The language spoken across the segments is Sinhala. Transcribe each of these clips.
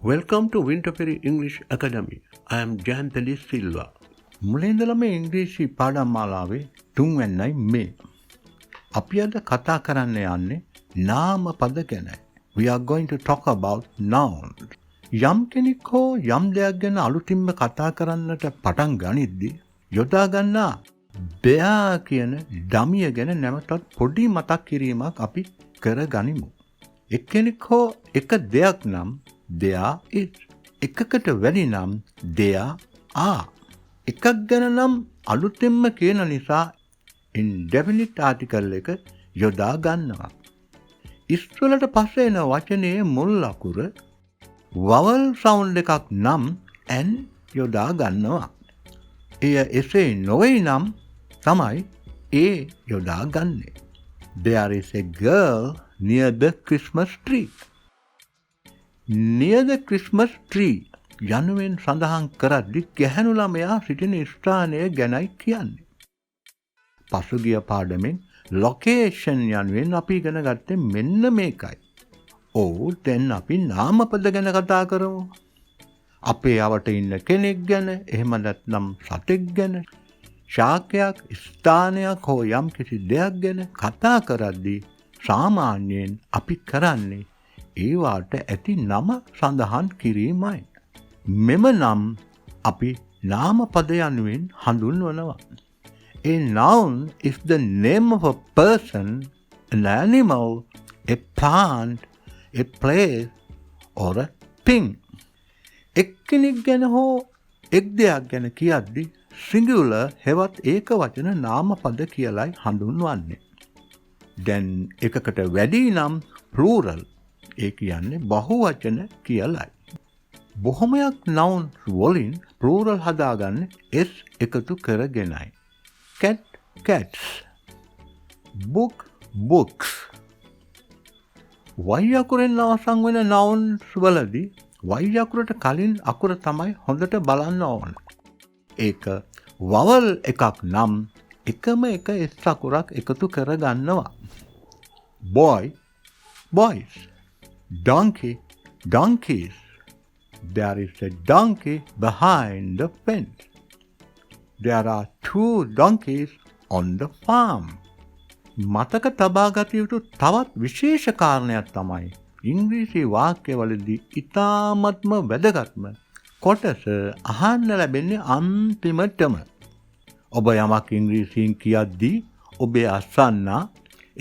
Welcome to Winterberry English Academy. I am Jantali Silva. මුලින්දලම ඉංග්‍රීසි පාඩම් මාලාවේ 3 වෙනියි මේ. අපි අද කතා කරන්න යන්නේ නාම පද ගැනයි. We are going to talk about nouns. යම් කෙනෙක් හෝ යම් දෙයක් ගැන අලුතින්ම කතා කරන්නට පටන් ගනිද්දී යොදා ගන්නා bear කියන ඩමිය ගැන නැවතත් පොඩි මතක් කිරීමක් අපි කරගනිමු. එක්කෙනෙක් හෝ එක දෙයක් නම් there is. එකකට වැඩි නම් there are. එකක් ගැන නම් අලුතෙන්ම කියන නිසා indefinite article එක යොදා ගන්නවා. ඉස්සරලට පස්සේ එන වචනේ මුල් අකුර vowel sound එකක් නම් n යොදා ගන්නවා. එය එසේ නොවේ නම් තමයි a යොදා ගන්නේ. There is a girl near the Christmas tree. Near the Christmas tree යනුවෙන් සඳහන් කරද්දී ගැහැණු ළමයා සිටින ස්ථානය ගැනයි කියන්නේ. පසුගිය පාඩමෙන් location යනුවෙන් අපි ඉගෙන ගත්තේ මෙන්න මේකයි. දැන් අපි නාමපද ගැන කතා කරමු. අපේ අවට ඉන්න කෙනෙක් ගැන, එහෙම නැත්නම් සතෙක් ගැන, ශාකයක්, ස්ථානයක් හෝ යම් කිසි දෙයක් ගැන කතා කරද්දී සාමාන්‍යයෙන් අපි කරන්නේ ඒවාට ඇති නම සඳහන් කිරීමයි. මෙම නම් අපි නාමපද යනුවෙන් හඳුන්වනවා. A noun is the name of a person, an animal, a plant, a place or a thing. එක්කෙනෙක් ගැන හෝ එක් දෙයක් ගැන කියද්දී singular හෙවත් ඒක වචන නාමපද කියලයි හඳුන්වන්නේ. දැන් එකකට වැඩි නම් plural. ඒ කියන්නේ බහුවචන කියලයි. බොහොමයක් nouns වලින් plural හදාගන්නේ s එකතු කරගෙනයි. cat cats, book books. y අකුරෙන් අවසන් වෙන nouns වලදී y අකුරට කලින් අකුර තමයි හොඳට බලන්න ඕන. ඒක vowel එකක් නම් එකම එක s අකුරක් එකතු කරගන්නවා. boy boys, donkey donkeys. There is a donkey behind the fence. There are 2 donkeys on the farm. මතක තබා ගත යුතු තවත් විශේෂ කාරණයක් තමයි ඉංග්‍රීසි වාක්‍යවලදී ඉතාමත්ම වැදගත්ම කොටස අහන්න ලැබෙන්නේ අන්තිමටම. ඔබ යමක් ඉංග්‍රීසියෙන් කියද්දී ඔබේ අසන්නා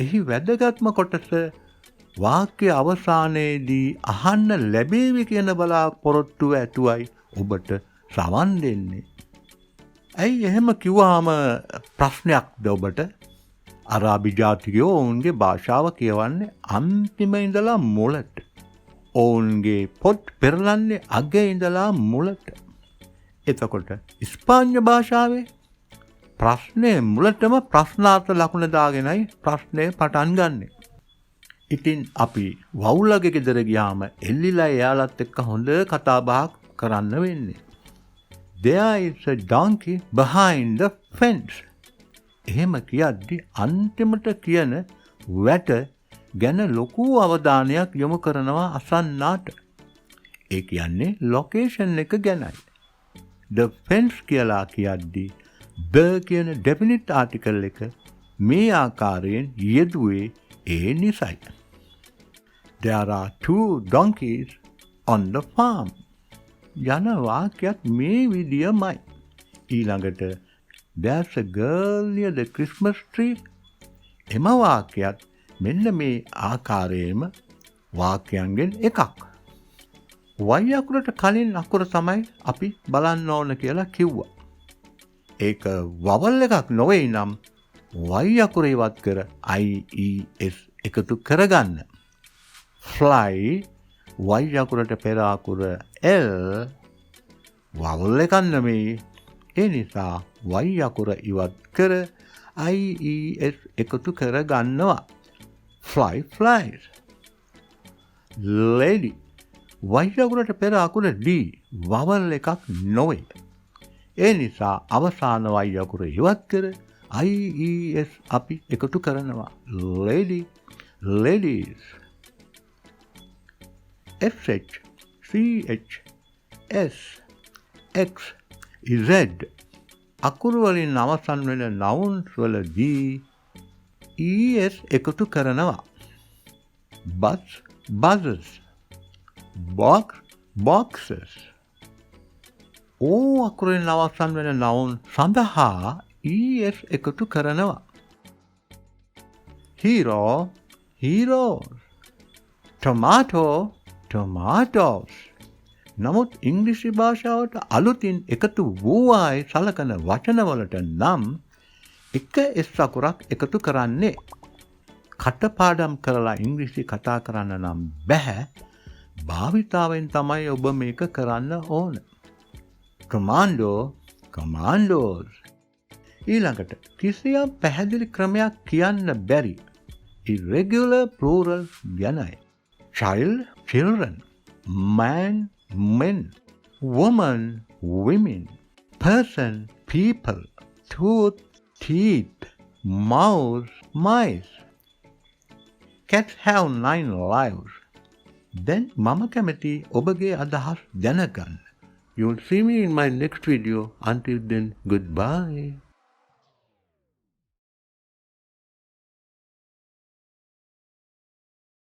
එහි වැදගත්ම කොටස වාක්‍ය අවසානයේදී අහන්න ලැබේවි කියන බලාපොරොත්තුව ඇතුවයි ඔබට සවන් දෙන්නේ. ඇයි එහෙම කිව්වහම ප්‍රශ්නයක්ද ඔබට? අරාබි ජාතිකයෝ ඔවුන්ගේ භාෂාව කියවන්නේ අන්තිම ඉඳලා මුලට. ඔවුන්ගේ පොත් පෙරලන්නේ අගේ ඉඳලා මුලට. එතකොට ස්පාඤ්ඤ භාෂාවේ ප්‍රශ්නේ මුලටම ප්‍රශ්නාර්ථ ලකුණ දාගෙනයි ප්‍රශ්නේ පටන් ගන්නෙ. ඉතින් අපි වවුලගේ ගෙදර ගියාම එල්ලිලා එයාලත් එක්ක හොඳ කතා බහක් කරන්න වෙන්නේ. There is a donkey behind the fence. එහෙම කියද්දි අන්තිමට කියන වැට ගැන ලොකු අවධානයක් යොමු කරනවා අසන්නාට. ඒ කියන්නේ location එක ගැනයි. The fence කියලා කියද්දි the කියන definite article එක මේ ආකාරයෙන් යෙදුවේ ඒ නිසයි. There are 2 donkeys on the farm. යන වාක්‍යයක් මේ විදියමයි. ඊළඟට there's a girl near the Christmas tree. එම වාක්‍යයක් මෙන්න මේ ආකාරයේම වාක්‍යයන්ගෙන් එකක්. y අකුරට කලින් අකුර තමයි අපි බලන්න ඕන කියලා කිව්වා. ඒක vowel එකක් නොවේ නම් y අකුර ඉවත් කර ies එකතු කරගන්න. fly y අකුරට පෙර අකුර l vowel එකක් නෙමෙයි. ඒ නිසා y අකුර ඉවත් කර ies එකතු කරගන්නවා. fly flies. lady y අකුරට පෙර අකුර d vowel එකක් නොවේ. ඒ නිසා අවසාන y අකුර ඉවත් කර ies අපි එකතු කරනවා. lady ladies. sh CH, S, X, Z අකුරු වලින් අවසන් වෙන nouns වලදී ES එකතු කරනවා. Bus, buses. Box, boxes. O අකුරෙන් අවසන් වෙන noun සඳහා ES එකතු කරනවා. Hero, heroes. Tomato, tomatoes. නමුත් ඉංග්‍රීසි භාෂාවට අලුතින් එකතු වූවායි සලකන වචනවලට නම් එක S අකුරක් එකතු කරන්නේ. කටපාඩම් කරලා ඉංග්‍රීසි කතා කරන්න නම් බැහැ. භාවිතාවෙන් තමයි ඔබ මේක කරන්න ඕන. commando, commandos. ඊළඟට කිසියම් පැහැදිලි ක්‍රමයක් කියන්න බැරි irregular plural ගැනයි. child, children. Man, men. Woman, women. Person, people. Tooth, teeth. Mouse, mice. Cats have 9 lives. Then මම කැමති ඔබගේ අදහස් දැනගන්න. You'll see me in my next video. Until then, goodbye.